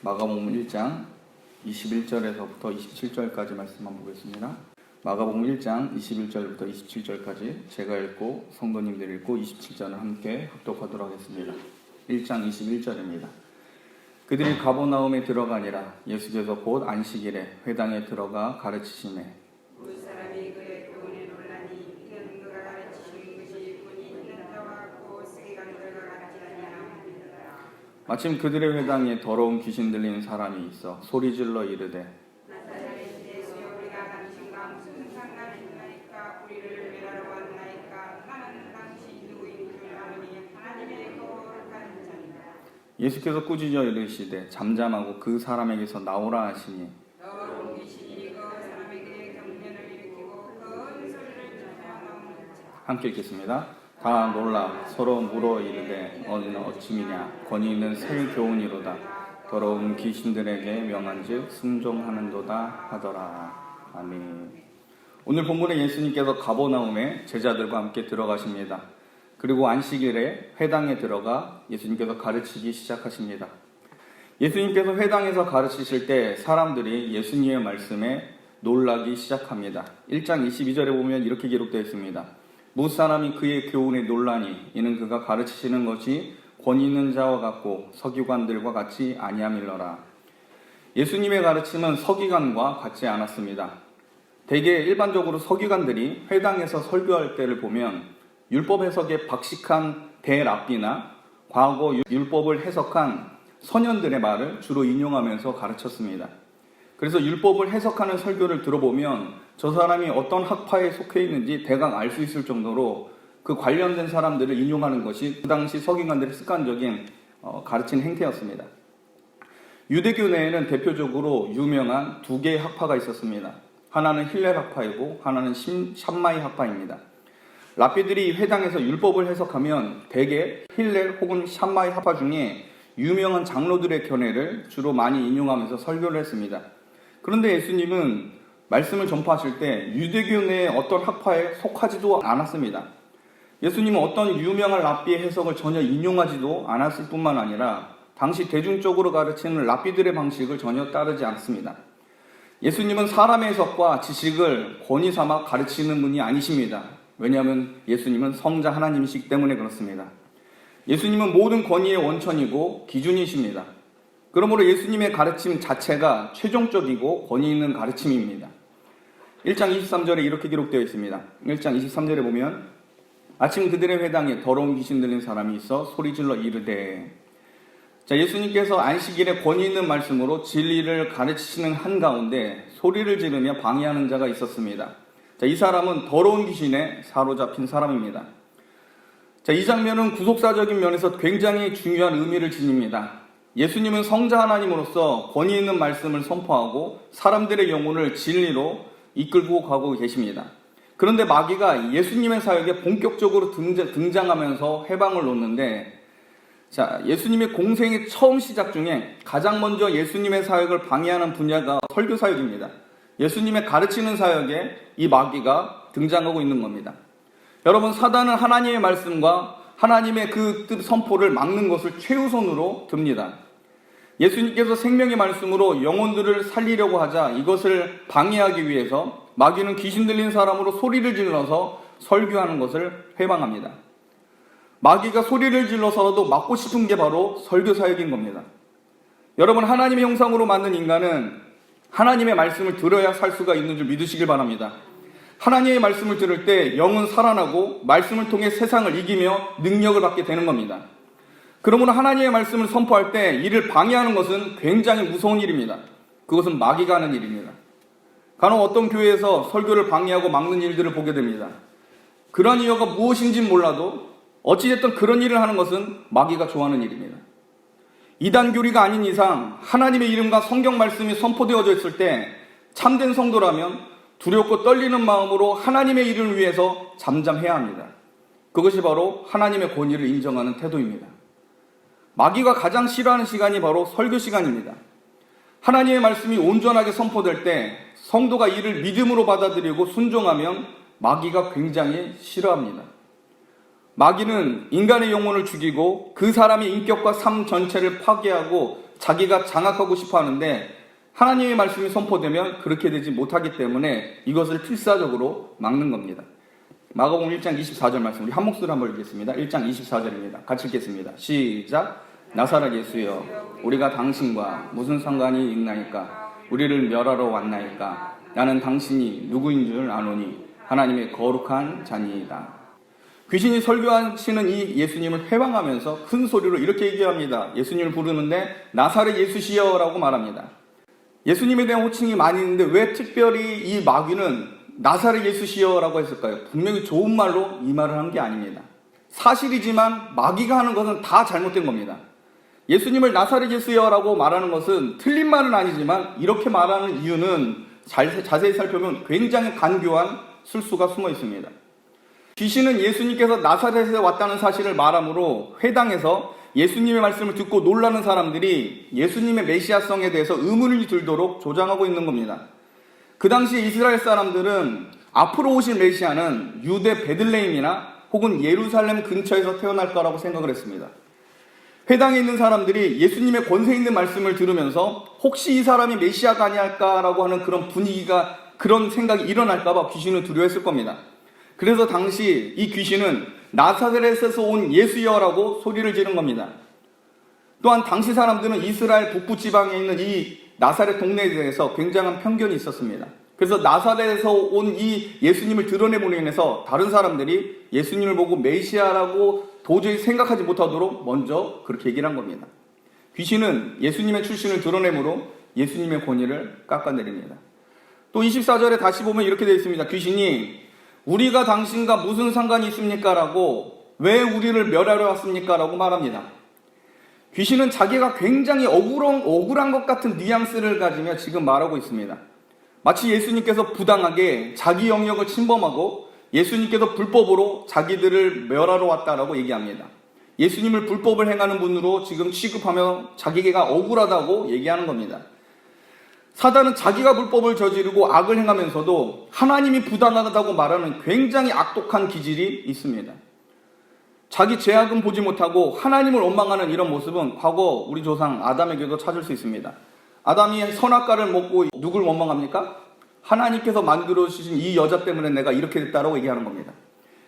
마가복음 1장 21절에서부터 27절까지 말씀만 보겠습니다. 마가복음 1장 21절부터 27절까지 제가 읽고 성도님들이 읽고 27절을 함께 합독하도록 하겠습니다. 1장 21절입니다. 그들이 가버나움에 들어가니라. 예수께서 곧 안식일에 회당에 들어가 가르치시매 무사람이 그의 교훈에 놀라니 이는 그가 가르치시는 것이 본이 있는 자와 같고 세계관들과 같지 아니하니라. 마침 그들의 회당에 더러운 귀신 들린 사람이 있어 소리질러 이르되 나사렛 예수여 우리가 당신과 무슨 상관이 있나이까? 우리를 멸하러 왔나이까? 나는 당시 누구인 줄 아노니 하나님의 거룩한 자니라. 예수께서 꾸짖어 이르시되 잠잠하고 그 사람에게서 나오라 하시니 더러운 귀신이 그 사람에게 경련을 일으키고 큰 소리를 지르며 나오는 자. 함께 읽겠습니다. 다 놀라 서로 물어 이르되 너는 어찌미냐 권위 있는 새 교훈이로다. 더러운 귀신들에게 명한즉 순종하는도다 하더라. 아멘. 오늘 본문에 예수님께서 가버나움에 제자들과 함께 들어가십니다. 그리고 안식일에 회당에 들어가 예수님께서 가르치기 시작하십니다. 예수님께서 회당에서 가르치실 때 사람들이 예수님의 말씀에 놀라기 시작합니다. 1장 22절에 보면 이렇게 기록되어 있습니다. 무사람이 그의 교훈에 놀라니 이는 그가 가르치시는 것이 권위 있는 자와 같고 서기관들과 같이 아니함일러라. 예수님의 가르침은 서기관과 같지 않았습니다. 대개 일반적으로 서기관들이 회당에서 설교할 때를 보면 율법 해석에 박식한 대랍비나 과거 율법을 해석한 선현들의 말을 주로 인용하면서 가르쳤습니다. 그래서 율법을 해석하는 설교를 들어보면 저 사람이 어떤 학파에 속해 있는지 대강 알 수 있을 정도로 그 관련된 사람들을 인용하는 것이 그 당시 서기관들의 습관적인 가르치는 행태였습니다. 유대교 내에는 대표적으로 유명한 두 개의 학파가 있었습니다. 하나는 힐렐 학파이고 하나는 샴마이 학파입니다. 랍비들이 회당에서 율법을 해석하면 대개 힐렐 혹은 샴마이 학파 중에 유명한 장로들의 견해를 주로 많이 인용하면서 설교를 했습니다. 그런데 예수님은 말씀을 전파하실 때 유대교 내의 어떤 학파에 속하지도 않았습니다. 예수님은 어떤 유명한 랍비의 해석을 전혀 인용하지도 않았을 뿐만 아니라 당시 대중적으로 가르치는 랍비들의 방식을 전혀 따르지 않습니다. 예수님은 사람의 해석과 지식을 권위 삼아 가르치는 분이 아니십니다. 왜냐하면 예수님은 성자 하나님이시기 때문에 그렇습니다. 예수님은 모든 권위의 원천이고 기준이십니다. 그러므로 예수님의 가르침 자체가 최종적이고 권위 있는 가르침입니다. 1장 23절에 이렇게 기록되어 있습니다. 1장 23절에 보면 아침 그들의 회당에 더러운 귀신 들린 사람이 있어 소리질러 이르되. 자, 예수님께서 안식일에 권위 있는 말씀으로 진리를 가르치시는 한가운데 소리를 지르며 방해하는 자가 있었습니다. 자, 이 사람은 더러운 귀신에 사로잡힌 사람입니다. 자, 이 장면은 구속사적인 면에서 굉장히 중요한 의미를 지닙니다. 예수님은 성자 하나님으로서 권위 있는 말씀을 선포하고 사람들의 영혼을 진리로 이끌고 가고 계십니다. 그런데 마귀가 예수님의 사역에 본격적으로 등장하면서 해방을 놓는데, 자, 예수님의 공생의 처음 시작 중에 가장 먼저 예수님의 사역을 방해하는 분야가 설교 사역입니다. 예수님의 가르치는 사역에 이 마귀가 등장하고 있는 겁니다. 여러분, 사단은 하나님의 말씀과 하나님의 그 뜻 선포를 막는 것을 최우선으로 듭니다. 예수님께서 생명의 말씀으로 영혼들을 살리려고 하자 이것을 방해하기 위해서 마귀는 귀신 들린 사람으로 소리를 질러서 설교하는 것을 회방합니다. 마귀가 소리를 질러서라도 막고 싶은 게 바로 설교 사역인 겁니다. 여러분, 하나님의 형상으로 만든 인간은 하나님의 말씀을 들어야 살 수가 있는 줄 믿으시길 바랍니다. 하나님의 말씀을 들을 때 영은 살아나고 말씀을 통해 세상을 이기며 능력을 받게 되는 겁니다. 그러므로 하나님의 말씀을 선포할 때 이를 방해하는 것은 굉장히 무서운 일입니다. 그것은 마귀가 하는 일입니다. 간혹 어떤 교회에서 설교를 방해하고 막는 일들을 보게 됩니다. 그러한 이유가 무엇인지 몰라도 어찌됐든 그런 일을 하는 것은 마귀가 좋아하는 일입니다. 이단 교리가 아닌 이상 하나님의 이름과 성경 말씀이 선포되어져 있을 때 참된 성도라면 두렵고 떨리는 마음으로 하나님의 일을 위해서 잠잠해야 합니다. 그것이 바로 하나님의 권위를 인정하는 태도입니다. 마귀가 가장 싫어하는 시간이 바로 설교 시간입니다. 하나님의 말씀이 온전하게 선포될 때 성도가 이를 믿음으로 받아들이고 순종하면 마귀가 굉장히 싫어합니다. 마귀는 인간의 영혼을 죽이고 그 사람의 인격과 삶 전체를 파괴하고 자기가 장악하고 싶어 하는데 하나님의 말씀이 선포되면 그렇게 되지 못하기 때문에 이것을 필사적으로 막는 겁니다. 마가복음 1장 24절 말씀 우리 한 목소리로 한번 읽겠습니다. 1장 24절입니다. 같이 읽겠습니다. 시작. 나사렛 예수여 우리가 당신과 무슨 상관이 있나이까? 우리를 멸하러 왔나이까? 나는 당신이 누구인 줄 아노니 하나님의 거룩한 자니이다. 귀신이 설교하시는 이 예수님을 회방하면서 큰 소리로 이렇게 얘기합니다. 예수님을 부르는데 나사렛 예수시여 라고 말합니다. 예수님에 대한 호칭이 많이 있는데 왜 특별히 이 마귀는 나사렛 예수시여 라고 했을까요? 분명히 좋은 말로 이 말을 한 게 아닙니다. 사실이지만 마귀가 하는 것은 다 잘못된 겁니다. 예수님을 나사렛 예수여 라고 말하는 것은 틀린 말은 아니지만 이렇게 말하는 이유는 자세히 살펴보면 굉장히 간교한 술수가 숨어 있습니다. 귀신은 예수님께서 나사렛에 왔다는 사실을 말하므로 회당에서 예수님의 말씀을 듣고 놀라는 사람들이 예수님의 메시아성에 대해서 의문을 들도록 조장하고 있는 겁니다. 그 당시 이스라엘 사람들은 앞으로 오실 메시아는 유대 베들레헴이나 혹은 예루살렘 근처에서 태어날 거라고 생각을 했습니다. 회당에 있는 사람들이 예수님의 권세 있는 말씀을 들으면서 혹시 이 사람이 메시아가 아닐까라고 하는 그런 분위기가 그런 생각이 일어날까봐 귀신을 두려워했을 겁니다. 그래서 당시 이 귀신은 나사렛에서 온 예수여라고 소리를 지른 겁니다. 또한 당시 사람들은 이스라엘 북부 지방에 있는 이 나사렛 동네에 대해서 굉장한 편견이 있었습니다. 그래서 나사렛에서 온 이 예수님을 드러내므로 인해서 다른 사람들이 예수님을 보고 메시아라고 도저히 생각하지 못하도록 먼저 그렇게 얘기를 한 겁니다. 귀신은 예수님의 출신을 드러내므로 예수님의 권위를 깎아내립니다. 또 24절에 다시 보면 이렇게 되어 있습니다. 귀신이 우리가 당신과 무슨 상관이 있습니까? 라고 왜 우리를 멸하러 왔습니까? 라고 말합니다. 귀신은 자기가 굉장히 억울한 것 같은 뉘앙스를 가지며 지금 말하고 있습니다. 마치 예수님께서 부당하게 자기 영역을 침범하고 예수님께서 불법으로 자기들을 멸하러 왔다라고 얘기합니다. 예수님을 불법을 행하는 분으로 지금 취급하며 자기가 억울하다고 얘기하는 겁니다. 사단은 자기가 불법을 저지르고 악을 행하면서도 하나님이 부당하다고 말하는 굉장히 악독한 기질이 있습니다. 자기 죄악은 보지 못하고 하나님을 원망하는 이런 모습은 과거 우리 조상 아담에게도 찾을 수 있습니다. 아담이 선악과를 먹고 누굴 원망합니까? 하나님께서 만들어주신 이 여자 때문에 내가 이렇게 됐다라고 얘기하는 겁니다.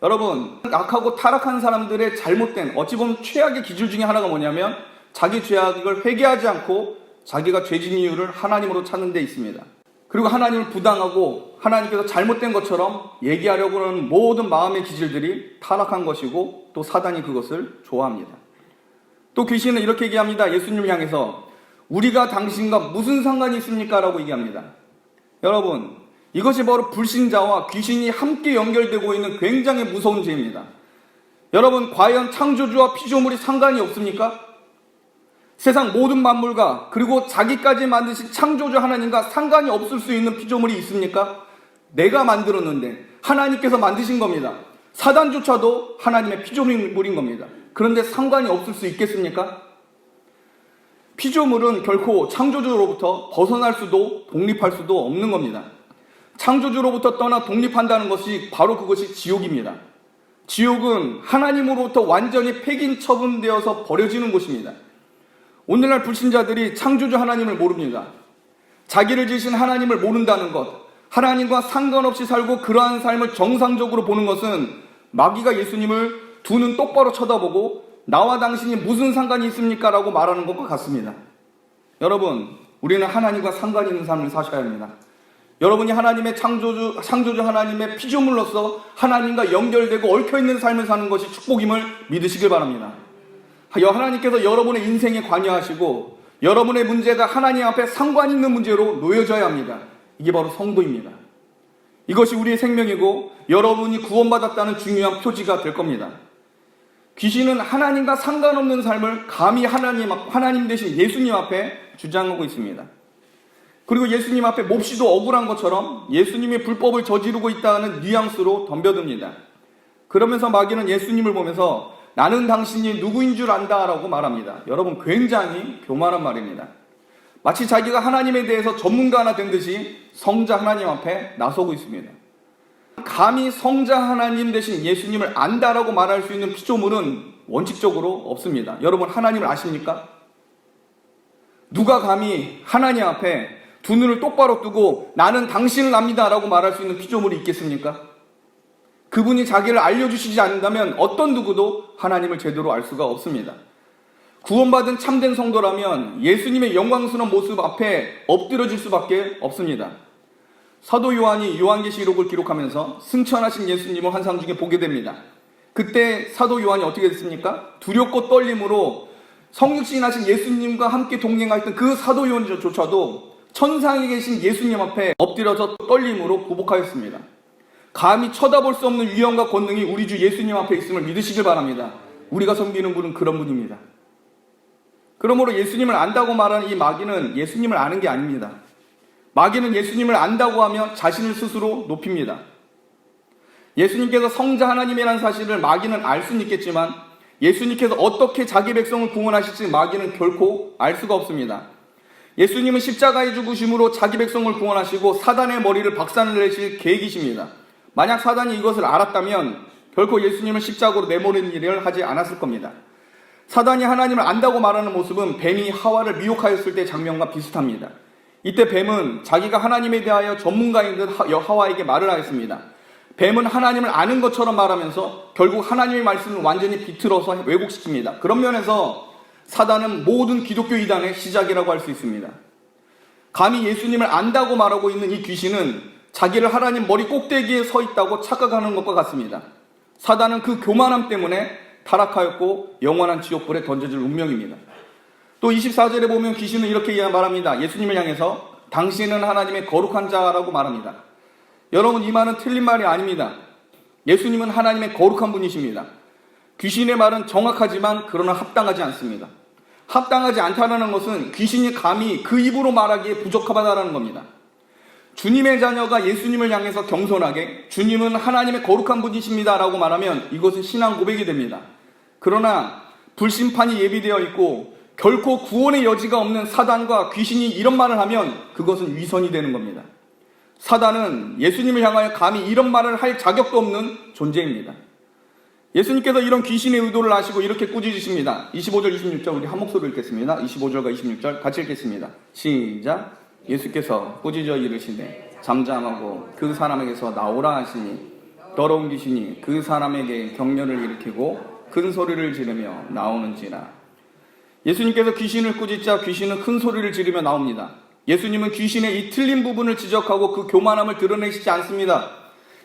여러분, 악하고 타락한 사람들의 잘못된 어찌 보면 최악의 기질 중에 하나가 뭐냐면 자기 죄악을 회개하지 않고 자기가 죄진 이유를 하나님으로 찾는 데 있습니다. 그리고 하나님을 부당하고 하나님께서 잘못된 것처럼 얘기하려고 하는 모든 마음의 기질들이 타락한 것이고 또 사단이 그것을 좋아합니다. 또 귀신은 이렇게 얘기합니다. 예수님을 향해서 우리가 당신과 무슨 상관이 있습니까? 라고 얘기합니다. 여러분, 이것이 바로 불신자와 귀신이 함께 연결되고 있는 굉장히 무서운 죄입니다. 여러분, 과연 창조주와 피조물이 상관이 없습니까? 세상 모든 만물과 그리고 자기까지 만드신 창조주 하나님과 상관이 없을 수 있는 피조물이 있습니까? 내가 만들었는데 하나님께서 만드신 겁니다. 사단조차도 하나님의 피조물인 겁니다. 그런데 상관이 없을 수 있겠습니까? 피조물은 결코 창조주로부터 벗어날 수도 독립할 수도 없는 겁니다. 창조주로부터 떠나 독립한다는 것이 바로 그것이 지옥입니다. 지옥은 하나님으로부터 완전히 폐긴 처분되어서 버려지는 곳입니다. 오늘날 불신자들이 창조주 하나님을 모릅니다. 자기를 지으신 하나님을 모른다는 것, 하나님과 상관없이 살고 그러한 삶을 정상적으로 보는 것은 마귀가 예수님을 두 눈 똑바로 쳐다보고 나와 당신이 무슨 상관이 있습니까? 라고 말하는 것과 같습니다. 여러분, 우리는 하나님과 상관 있는 삶을 사셔야 합니다. 여러분이 하나님의 창조주 하나님의 피조물로서 하나님과 연결되고 얽혀있는 삶을 사는 것이 축복임을 믿으시길 바랍니다. 하나님께서 여러분의 인생에 관여하시고 여러분의 문제가 하나님 앞에 상관 있는 문제로 놓여져야 합니다. 이게 바로 성도입니다. 이것이 우리의 생명이고 여러분이 구원받았다는 중요한 표지가 될 겁니다. 귀신은 하나님과 상관없는 삶을 감히 하나님 대신 예수님 앞에 주장하고 있습니다. 그리고 예수님 앞에 몹시도 억울한 것처럼 예수님이 불법을 저지르고 있다는 뉘앙스로 덤벼듭니다. 그러면서 마귀는 예수님을 보면서 나는 당신이 누구인 줄 안다라고 말합니다. 여러분, 굉장히 교만한 말입니다. 마치 자기가 하나님에 대해서 전문가 하나 된 듯이 성자 하나님 앞에 나서고 있습니다. 감히 성자 하나님 대신 예수님을 안다라고 말할 수 있는 피조물은 원칙적으로 없습니다. 여러분, 하나님을 아십니까? 누가 감히 하나님 앞에 두 눈을 똑바로 뜨고 나는 당신을 압니다 라고 말할 수 있는 피조물이 있겠습니까? 그분이 자기를 알려주시지 않는다면 어떤 누구도 하나님을 제대로 알 수가 없습니다. 구원받은 참된 성도라면 예수님의 영광스러운 모습 앞에 엎드려질 수밖에 없습니다. 사도 요한이 요한계시록을 기록하면서 승천하신 예수님을 환상 중에 보게 됩니다. 그때 사도 요한이 어떻게 됐습니까? 두렵고 떨림으로 성육신하신 예수님과 함께 동행했던 그 사도 요한조차도 천상에 계신 예수님 앞에 엎드려서 떨림으로 굴복하였습니다. 감히 쳐다볼 수 없는 위엄과 권능이 우리 주 예수님 앞에 있음을 믿으시길 바랍니다. 우리가 섬기는 분은 그런 분입니다. 그러므로 예수님을 안다고 말하는 이 마귀는 예수님을 아는 게 아닙니다. 마귀는 예수님을 안다고 하며 자신을 스스로 높입니다. 예수님께서 성자 하나님이라는 사실을 마귀는 알 수는 있겠지만 예수님께서 어떻게 자기 백성을 구원하실지 마귀는 결코 알 수가 없습니다. 예수님은 십자가에 죽으심으로 자기 백성을 구원하시고 사단의 머리를 박살내실 계획이십니다. 만약 사단이 이것을 알았다면 결코 예수님을 십자가로 내모는 일을 하지 않았을 겁니다. 사단이 하나님을 안다고 말하는 모습은 뱀이 하와를 미혹하였을 때 장면과 비슷합니다. 이때 뱀은 자기가 하나님에 대하여 전문가인 듯 하와에게 말을 하였습니다. 뱀은 하나님을 아는 것처럼 말하면서 결국 하나님의 말씀을 완전히 비틀어서 왜곡시킵니다. 그런 면에서 사단은 모든 기독교 이단의 시작이라고 할 수 있습니다. 감히 예수님을 안다고 말하고 있는 이 귀신은 자기를 하나님 머리 꼭대기에 서 있다고 착각하는 것과 같습니다. 사단은 그 교만함 때문에 타락하였고 영원한 지옥불에 던져질 운명입니다. 또 24절에 보면 귀신은 이렇게 말합니다. 예수님을 향해서 당신은 하나님의 거룩한 자라고 말합니다. 여러분, 이 말은 틀린 말이 아닙니다. 예수님은 하나님의 거룩한 분이십니다. 귀신의 말은 정확하지만 그러나 합당하지 않습니다. 합당하지 않다는 것은 귀신이 감히 그 입으로 말하기에 부적합하다는 겁니다. 주님의 자녀가 예수님을 향해서 겸손하게 주님은 하나님의 거룩한 분이십니다 라고 말하면 이것은 신앙 고백이 됩니다. 그러나 불심판이 예비되어 있고 결코 구원의 여지가 없는 사단과 귀신이 이런 말을 하면 그것은 위선이 되는 겁니다. 사단은 예수님을 향하여 감히 이런 말을 할 자격도 없는 존재입니다. 예수님께서 이런 귀신의 의도를 아시고 이렇게 꾸짖으십니다. 25절 26절 우리 한 목소리로 읽겠습니다. 25절과 26절 같이 읽겠습니다. 시작. 예수께서 꾸짖어 이르시되 잠잠하고 그 사람에게서 나오라 하시니 더러운 귀신이 그 사람에게 격려를 일으키고 큰 소리를 지르며 나오는지라. 예수님께서 귀신을 꾸짖자 귀신은 큰 소리를 지르며 나옵니다. 예수님은 귀신의 이 틀린 부분을 지적하고 그 교만함을 드러내시지 않습니다.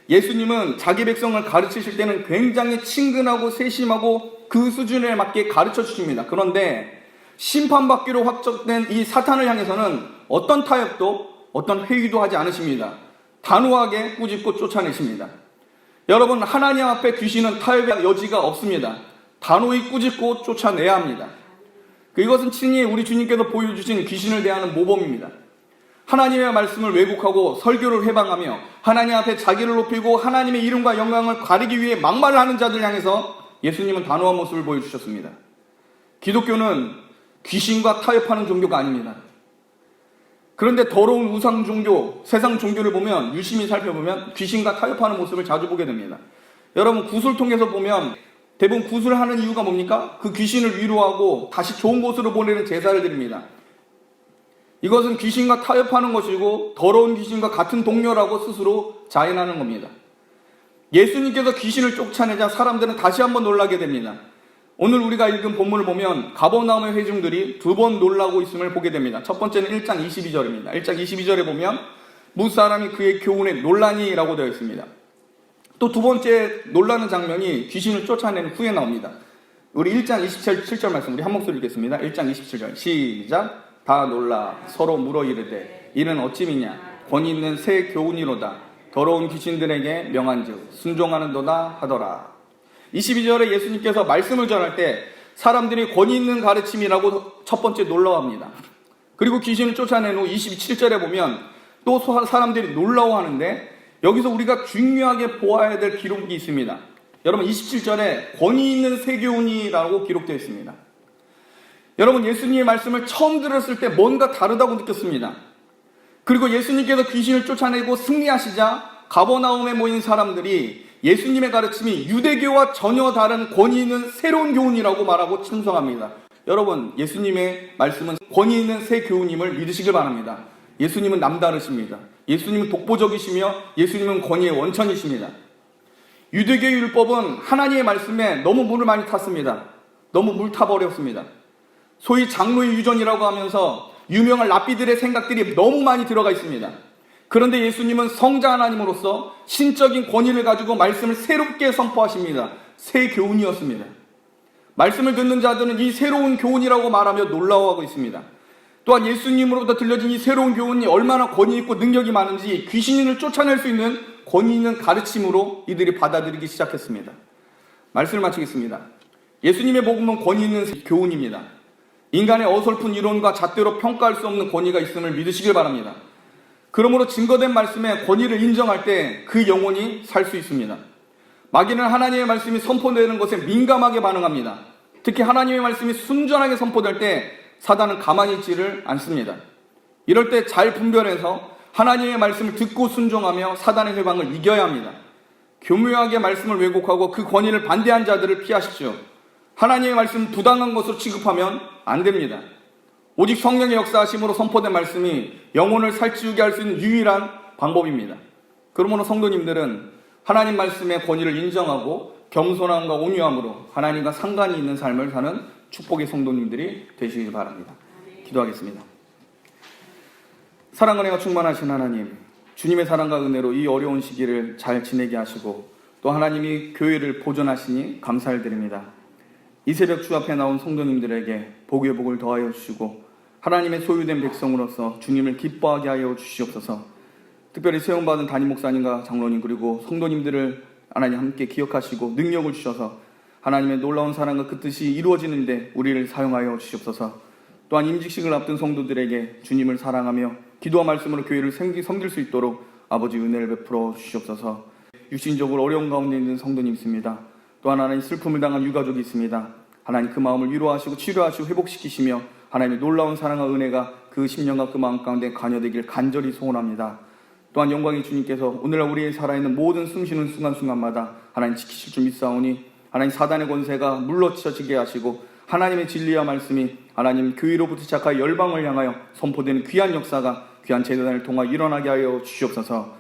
예수님은 자기 백성을 가르치실 때는 굉장히 친근하고 세심하고 그 수준에 맞게 가르쳐 주십니다. 그런데 심판받기로 확정된 이 사탄을 향해서는 어떤 타협도 어떤 회의도 하지 않으십니다. 단호하게 꾸짖고 쫓아내십니다. 여러분, 하나님 앞에 귀신은 타협의 여지가 없습니다. 단호히 꾸짖고 쫓아내야 합니다. 이것은 친히 우리 주님께서 보여주신 귀신을 대하는 모범입니다. 하나님의 말씀을 왜곡하고 설교를 회방하며 하나님 앞에 자기를 높이고 하나님의 이름과 영광을 가리기 위해 막말을 하는 자들 향해서 예수님은 단호한 모습을 보여주셨습니다. 기독교는 귀신과 타협하는 종교가 아닙니다. 그런데 더러운 우상 종교, 세상 종교를 보면 유심히 살펴보면 귀신과 타협하는 모습을 자주 보게 됩니다. 여러분, 굿을 통해서 보면 대부분 굿을 하는 이유가 뭡니까? 그 귀신을 위로하고 다시 좋은 곳으로 보내는 제사를 드립니다. 이것은 귀신과 타협하는 것이고 더러운 귀신과 같은 동료라고 스스로 자인하는 겁니다. 예수님께서 귀신을 쫓아내자 사람들은 다시 한번 놀라게 됩니다. 오늘 우리가 읽은 본문을 보면 가버나움의 회중들이 두 번 놀라고 있음을 보게 됩니다. 첫 번째는 1장 22절입니다. 1장 22절에 보면 무사람이 그의 교훈에 놀라니 라고 되어 있습니다. 또 두 번째 놀라는 장면이 귀신을 쫓아낸 후에 나옵니다. 우리 1장 27절 말씀 우리 한 목소리 읽겠습니다. 1장 27절 시작. 다 놀라 서로 물어 이르되 이는 어찌미냐 권위 있는 새 교훈이로다. 더러운 귀신들에게 명한즉 순종하는도다 하더라. 22절에 예수님께서 말씀을 전할 때 사람들이 권위 있는 가르침이라고 첫 번째 놀라워합니다. 그리고 귀신을 쫓아낸 후 27절에 보면 또 사람들이 놀라워하는데 여기서 우리가 중요하게 보아야 될 기록이 있습니다. 여러분, 27절에 권위 있는 새 교훈이라고 기록되어 있습니다. 여러분, 예수님의 말씀을 처음 들었을 때 뭔가 다르다고 느꼈습니다. 그리고 예수님께서 귀신을 쫓아내고 승리하시자 가버나움에 모인 사람들이 예수님의 가르침이 유대교와 전혀 다른 권위 있는 새로운 교훈이라고 말하고 찬송합니다. 여러분, 예수님의 말씀은 권위 있는 새 교훈임을 믿으시길 바랍니다. 예수님은 남다르십니다. 예수님은 독보적이시며 예수님은 권위의 원천이십니다. 유대교의 율법은 하나님의 말씀에 너무 물을 많이 탔습니다. 너무 물 타버렸습니다. 소위 장로의 유전이라고 하면서 유명한 랍비들의 생각들이 너무 많이 들어가 있습니다. 그런데 예수님은 성자 하나님으로서 신적인 권위를 가지고 말씀을 새롭게 선포하십니다. 새 교훈이었습니다. 말씀을 듣는 자들은 이 새로운 교훈이라고 말하며 놀라워하고 있습니다. 또한 예수님으로부터 들려진 이 새로운 교훈이 얼마나 권위 있고 능력이 많은지 귀신을 쫓아낼 수 있는 권위 있는 가르침으로 이들이 받아들이기 시작했습니다. 말씀을 마치겠습니다. 예수님의 복음은 권위 있는 교훈입니다. 인간의 어설픈 이론과 잣대로 평가할 수 없는 권위가 있음을 믿으시길 바랍니다. 그러므로 증거된 말씀에 권위를 인정할 때 그 영혼이 살 수 있습니다. 마귀는 하나님의 말씀이 선포되는 것에 민감하게 반응합니다. 특히 하나님의 말씀이 순전하게 선포될 때 사단은 가만히 있지를 않습니다. 이럴 때 잘 분별해서 하나님의 말씀을 듣고 순종하며 사단의 회방을 이겨야 합니다. 교묘하게 말씀을 왜곡하고 그 권위를 반대한 자들을 피하십시오. 하나님의 말씀을 부당한 것으로 취급하면 안 됩니다. 오직 성령의 역사하심으로 선포된 말씀이 영혼을 살찌우게 할 수 있는 유일한 방법입니다. 그러므로 성도님들은 하나님 말씀의 권위를 인정하고 겸손함과 온유함으로 하나님과 상관이 있는 삶을 사는 축복의 성도님들이 되시길 바랍니다. 기도하겠습니다. 사랑 은혜가 충만하신 하나님, 주님의 사랑과 은혜로 이 어려운 시기를 잘 지내게 하시고 또 하나님이 교회를 보존하시니 감사를 드립니다. 이 새벽 주 앞에 나온 성도님들에게 복의 복을 더하여 주시고 하나님의 소유된 백성으로서 주님을 기뻐하게 하여 주시옵소서. 특별히 세움받은 담임 목사님과 장로님 그리고 성도님들을 하나님 함께 기억하시고 능력을 주셔서 하나님의 놀라운 사랑과 그 뜻이 이루어지는데 우리를 사용하여 주시옵소서. 또한 임직식을 앞둔 성도들에게 주님을 사랑하며 기도와 말씀으로 교회를 섬길 수 있도록 아버지 은혜를 베풀어 주시옵소서. 육신적으로 어려운 가운데 있는 성도님 있습니다. 또한 하나님 슬픔을 당한 유가족이 있습니다. 하나님 그 마음을 위로하시고 치료하시고 회복시키시며 하나님의 놀라운 사랑과 은혜가 그 심령과 그 마음 가운데 관여되길 간절히 소원합니다. 또한 영광의 주님께서 오늘날 우리의 살아있는 모든 숨쉬는 순간순간마다 하나님 지키실 줄 믿사오니 하나님 사단의 권세가 물러쳐지게 하시고 하나님의 진리와 말씀이 하나님 교회로부터 시작하여 열방을 향하여 선포되는 귀한 역사가 귀한 제단을 통하 일어나게 하여 주시옵소서.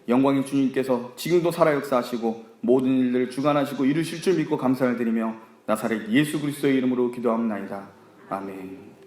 영광의 주님께서 지금도 살아 역사하시고 모든 일들을 주관하시고 이루실 줄 믿고 감사를 드리며 나사렛 예수 그리스도의 이름으로 기도합나이다. 아멘.